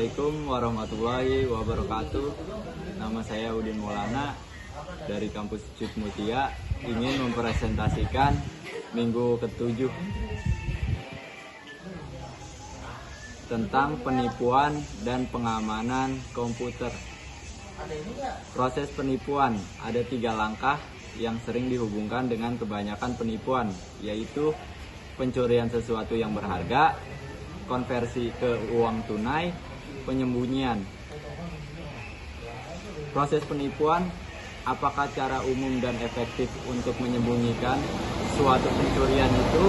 Assalamualaikum warahmatullahi wabarakatuh. Nama saya Udin Maulana dari kampus Cud Mutia, ingin mempresentasikan minggu ke-7 tentang penipuan dan pengamanan komputer. Proses penipuan ada 3 langkah yang sering dihubungkan dengan kebanyakan penipuan, yaitu pencurian sesuatu yang berharga, konversi ke uang tunai, penyembunyian. Proses penipuan, apakah cara umum dan efektif untuk menyembunyikan suatu pencurian itu?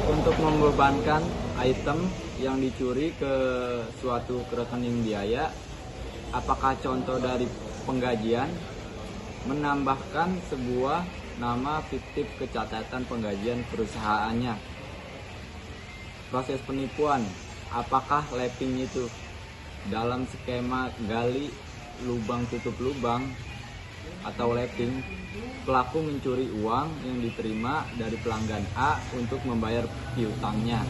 Untuk membebankan item yang dicuri ke suatu rekening biaya, apakah contoh dari penggajian? Menambahkan sebuah nama fiktif ke catatan penggajian perusahaannya. Proses penipuan, apakah lapping itu? Dalam skema gali lubang tutup lubang atau lapping, pelaku mencuri uang yang diterima dari pelanggan A untuk membayar piutangnya.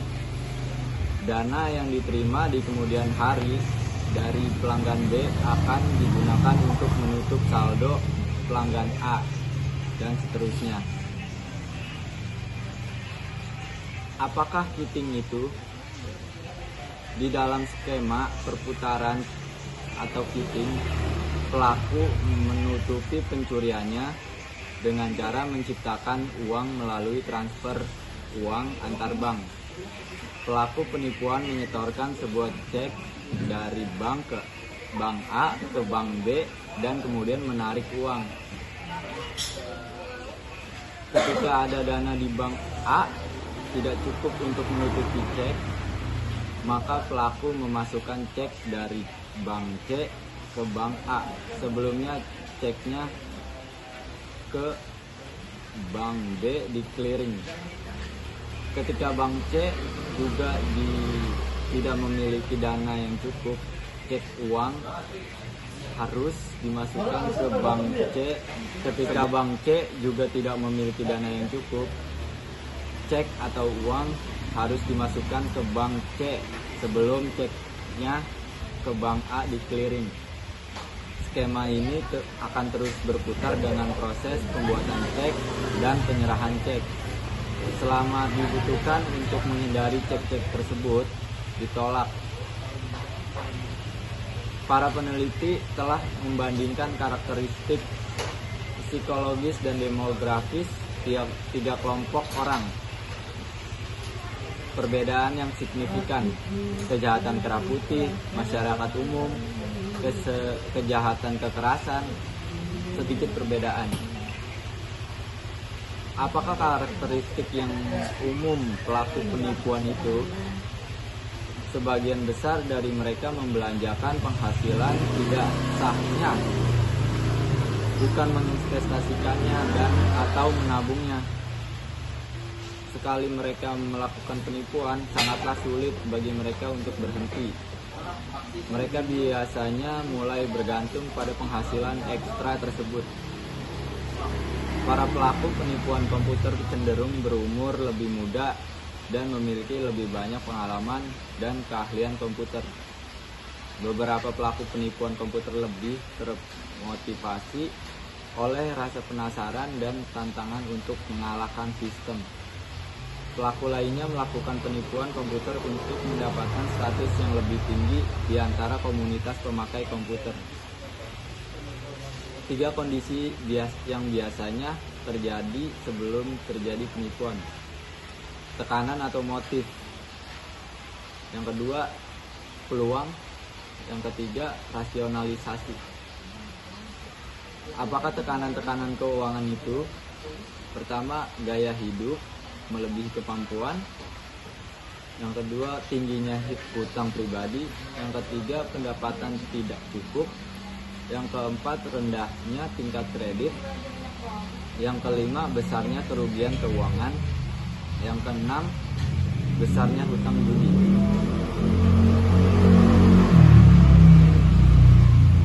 Dana yang diterima di kemudian hari dari pelanggan B akan digunakan untuk menutup saldo pelanggan A, dan seterusnya. Apakah cheating itu? Di dalam skema perputaran atau cheating, pelaku menutupi pencuriannya dengan cara menciptakan uang melalui transfer uang antar bank. Pelaku penipuan menyetorkan sebuah cek dari bank ke bank A ke bank B dan kemudian menarik uang. Ketika ada dana di bank A tidak cukup untuk menutupi cek, maka pelaku memasukkan cek dari bank C ke bank A. Sebelumnya ceknya ke bank B di clearing. Ketika bank C juga tidak memiliki dana yang cukup, cek uang harus dimasukkan ke bank C. Ketika bank C juga tidak memiliki dana yang cukup, cek atau uang harus dimasukkan ke bank C sebelum ceknya ke bank A di clearing. Skema ini akan terus berputar dengan proses pembuatan cek dan penyerahan cek. Selama dibutuhkan untuk menghindari cek-cek tersebut ditolak. Para peneliti telah membandingkan karakteristik psikologis dan demografis tiga kelompok orang. Perbedaan yang signifikan: kejahatan kera putih, masyarakat umum, kejahatan kekerasan, sedikit perbedaan. Apakah karakteristik yang umum pelaku penipuan itu? Sebagian besar dari mereka membelanjakan penghasilan tidak sahnya, bukan menginvestasikannya dan atau menabungnya. Sekali mereka melakukan penipuan, sangatlah sulit bagi mereka untuk berhenti. Mereka biasanya mulai bergantung pada penghasilan ekstra tersebut. Para pelaku penipuan komputer cenderung berumur lebih muda dan memiliki lebih banyak pengalaman dan keahlian komputer. Beberapa pelaku penipuan komputer lebih termotivasi oleh rasa penasaran dan tantangan untuk mengalahkan sistem. Pelaku lainnya melakukan penipuan komputer untuk mendapatkan status yang lebih tinggi di antara komunitas pemakai komputer. 3 kondisi yang biasanya terjadi sebelum terjadi penipuan. Tekanan atau motif. Yang kedua, peluang. Yang ketiga, rasionalisasi. Apakah tekanan-tekanan keuangan itu? Pertama, gaya hidup melebihi kemampuan. Yang kedua, tingginya hutang pribadi. Yang ketiga, pendapatan tidak cukup. Yang keempat, rendahnya tingkat kredit. Yang kelima, besarnya kerugian keuangan. Yang keenam, besarnya hutang budi.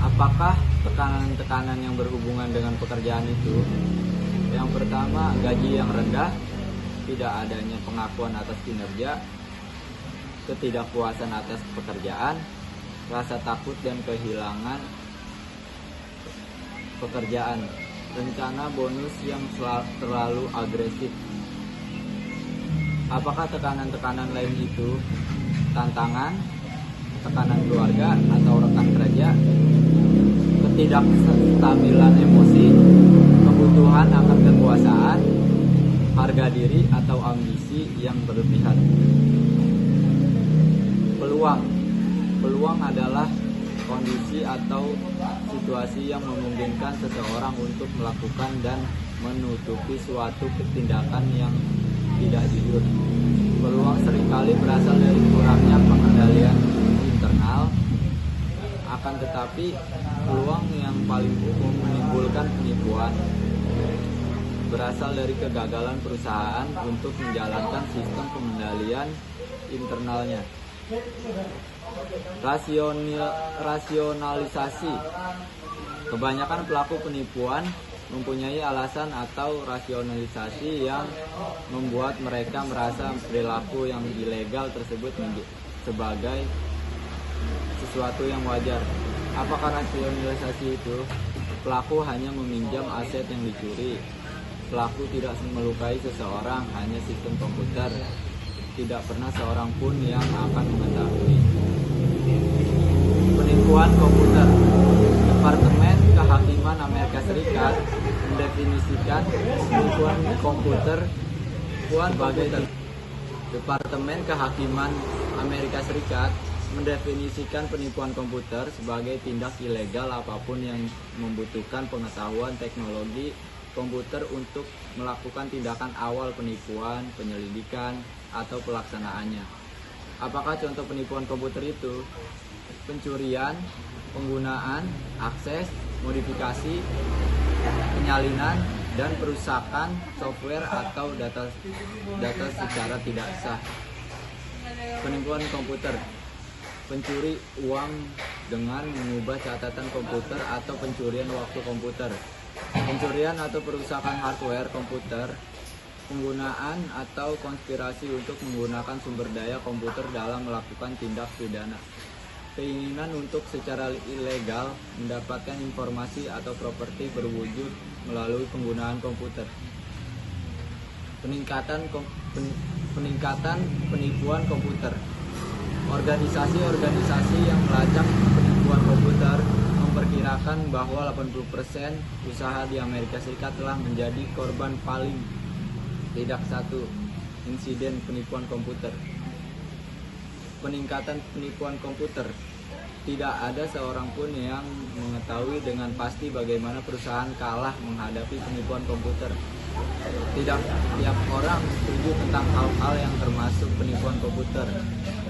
Apakah tekanan-tekanan yang berhubungan dengan pekerjaan itu? Yang pertama, gaji yang rendah, tidak adanya pengakuan atas kinerja. ketidakpuasan atas pekerjaan, rasa takut dan kehilangan pekerjaan, rencana bonus yang terlalu agresif. Apakah tekanan-tekanan lain itu tantangan, tekanan keluarga atau rekan kerja, ketidakstabilan emosi, kebutuhan akan kekuasaan, harga diri atau ambisi yang berlebihan? Peluang adalah kondisi atau situasi yang memungkinkan seseorang untuk melakukan dan menutupi suatu tindakan yang tidak jujur. Peluang seringkali berasal dari kurangnya pengendalian internal. Akan tetapi, peluang yang paling umum menimbulkan penipuan berasal dari kegagalan perusahaan untuk menjalankan sistem pengendalian internalnya. Rasionalisasi. Kebanyakan pelaku penipuan mempunyai alasan atau rasionalisasi yang membuat mereka merasa perilaku yang ilegal tersebut sebagai sesuatu yang wajar. Apakah rasionalisasi itu? Pelaku hanya meminjam aset yang dicuri. Pelaku tidak melukai seseorang, hanya sistem komputer. Tidak pernah seorang pun yang akan mengetahui. Penipuan komputer. Departemen Kehakiman Amerika Serikat mendefinisikan penipuan komputer sebagai Departemen Kehakiman Amerika Serikat mendefinisikan penipuan komputer sebagai tindak ilegal apapun yang membutuhkan pengetahuan teknologi komputer untuk melakukan tindakan awal penipuan, penyelidikan, atau pelaksanaannya. Apakah contoh penipuan komputer itu? Pencurian, penggunaan, akses, modifikasi, penyalinan, dan perusakan software atau data secara tidak sah. Penipuan komputer. Pencuri uang dengan mengubah catatan komputer atau pencurian waktu komputer. Pencurian atau perusakan hardware komputer. Penggunaan atau konspirasi untuk menggunakan sumber daya komputer dalam melakukan tindak pidana. Keinginan untuk secara ilegal mendapatkan informasi atau properti berwujud melalui penggunaan komputer. Peningkatan penipuan komputer. Organisasi-organisasi yang melacak penipuan komputer memperkirakan bahwa 80% usaha di Amerika Serikat telah menjadi korban paling tidak satu insiden penipuan komputer. Peningkatan penipuan komputer. Tidak ada seorang pun yang mengetahui dengan pasti bagaimana perusahaan kalah menghadapi penipuan komputer. Tidak tiap orang setuju tentang hal-hal yang termasuk penipuan komputer.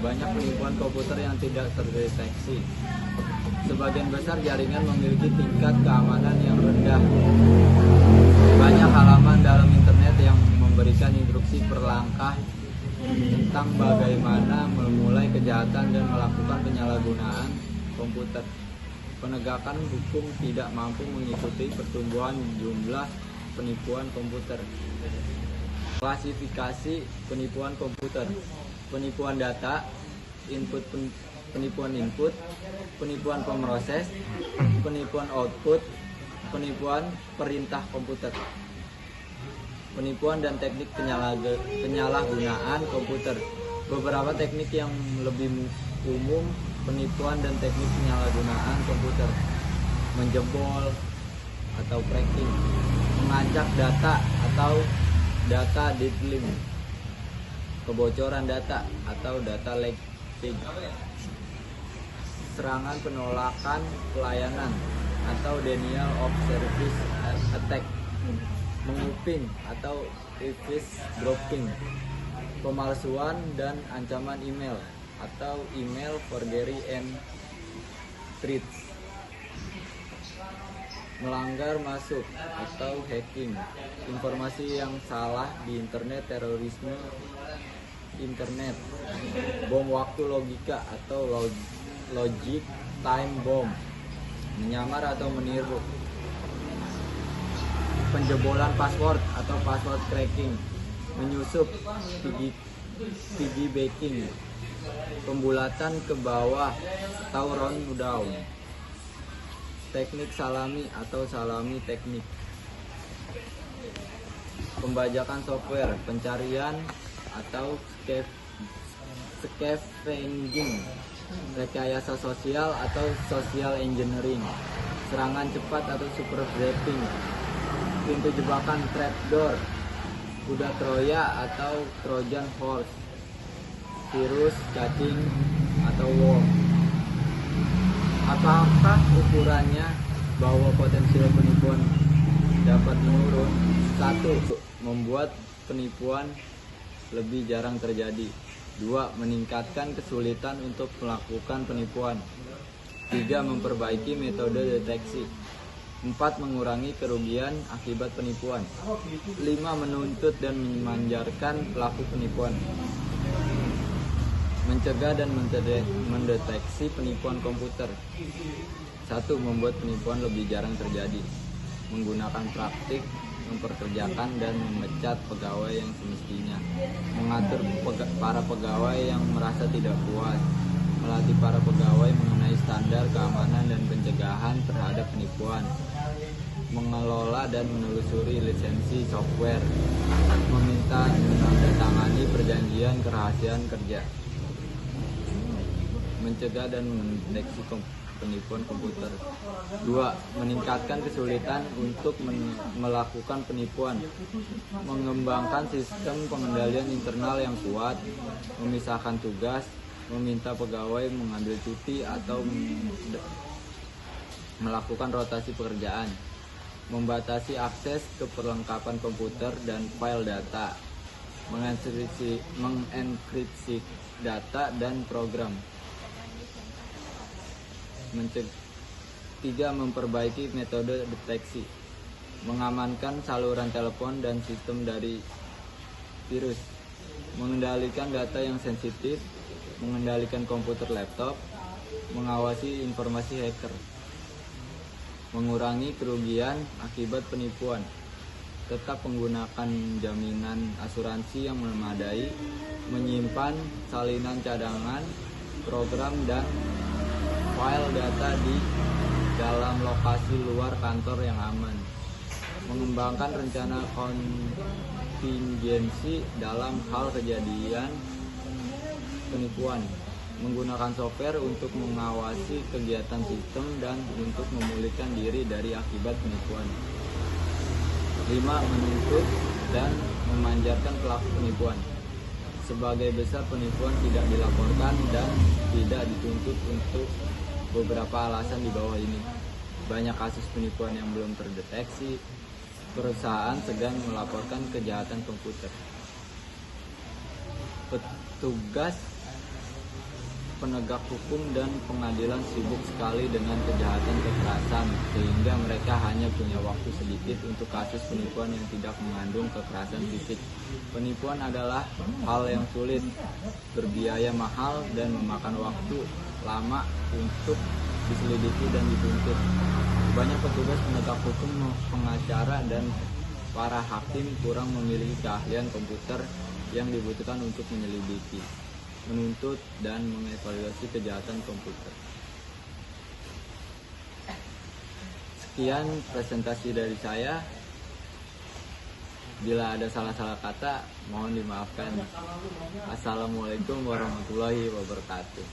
Banyak penipuan komputer yang tidak terdeteksi. Sebagian besar jaringan memiliki tingkat keamanan yang rendah. Banyak halaman dalam internet yang memberikan instruksi per langkah tentang bagaimana memulai kejahatan dan melakukan penyalahgunaan komputer. Penegakan hukum tidak mampu mengikuti pertumbuhan jumlah penipuan komputer. Klasifikasi penipuan komputer. Penipuan data, penipuan input, penipuan pemroses, penipuan output, penipuan perintah komputer. Penipuan dan teknik penyalahgunaan komputer. Beberapa teknik yang lebih umum penipuan dan teknik penyalahgunaan komputer. Menjebol atau cracking, mengacak data atau data diddling, kebocoran data atau data leakage, serangan penolakan pelayanan atau denial of service attack, menguping atau eavesdropping, pemalsuan dan ancaman email atau email forgery and threats, melanggar masuk atau hacking, informasi yang salah di internet, terorisme internet, bom waktu logika atau logic time bomb, menyamar atau meniru, penjebolan password atau password cracking, menyusup, piggybacking, Pembulatan ke bawah atau round down. Teknik salami atau salami teknik. Pembajakan software, pencarian atau scavenging, rekayasa sosial atau social engineering, serangan cepat atau super zapping, pintu jebakan trapdoor, kuda Troya atau Trojan horse, virus, cacing atau worm. Apakah ukurannya bahwa potensial penipuan dapat menurun? 1. Membuat penipuan lebih jarang terjadi. 2. Meningkatkan kesulitan untuk melakukan penipuan. 3. Memperbaiki metode deteksi. 4. Mengurangi kerugian akibat penipuan. 5. Menuntut dan memanjarkan pelaku penipuan. Mencegah dan mendeteksi penipuan komputer. 1. Membuat penipuan lebih jarang terjadi. Menggunakan praktik memperkerjakan dan memecat pegawai yang semestinya, mengatur para pegawai yang merasa tidak puas, melatih para pegawai mengenai standar keamanan dan pencegahan terhadap penipuan, mengelola dan menelusuri lisensi software, meminta menandatangani perjanjian kerahasiaan kerja, mencegah dan mendeteksi penipuan komputer. 2. Meningkatkan kesulitan untuk melakukan penipuan, mengembangkan sistem pengendalian internal yang kuat, memisahkan tugas, meminta pegawai mengambil cuti atau melakukan rotasi pekerjaan, membatasi akses ke perlengkapan komputer dan file data, mengenkripsi data dan program. 3. Memperbaiki metode deteksi, mengamankan saluran telepon dan sistem dari virus, mengendalikan data yang sensitif, mengendalikan komputer laptop, mengawasi informasi hacker, mengurangi kerugian akibat penipuan, tetap menggunakan jaminan asuransi yang memadai, menyimpan salinan cadangan, program dan file data di dalam lokasi luar kantor yang aman, mengembangkan rencana kontingensi dalam hal kejadian penipuan, menggunakan software untuk mengawasi kegiatan sistem dan untuk memulihkan diri dari akibat penipuan. 5. Menuntut dan memanjarkan pelaku penipuan. Sebagai besar penipuan tidak dilaporkan dan tidak dituntut untuk beberapa alasan di bawah ini. Banyak kasus penipuan yang belum terdeteksi, perusahaan segan melaporkan kejahatan komputer. Petugas penegak hukum dan pengadilan sibuk sekali dengan kejahatan kekerasan, sehingga mereka hanya punya waktu sedikit untuk kasus penipuan yang tidak mengandung kekerasan fisik. Penipuan adalah hal yang sulit, berbiaya mahal, dan memakan waktu lama untuk diselidiki dan dituntut. Banyak petugas penegak hukum, pengacara, dan para hakim kurang memiliki keahlian komputer yang dibutuhkan untuk menyelidiki, menuntut, dan mengevaluasi kejahatan komputer. Sekian presentasi dari saya. Bila ada salah-salah kata, mohon dimaafkan. Assalamualaikum warahmatullahi wabarakatuh.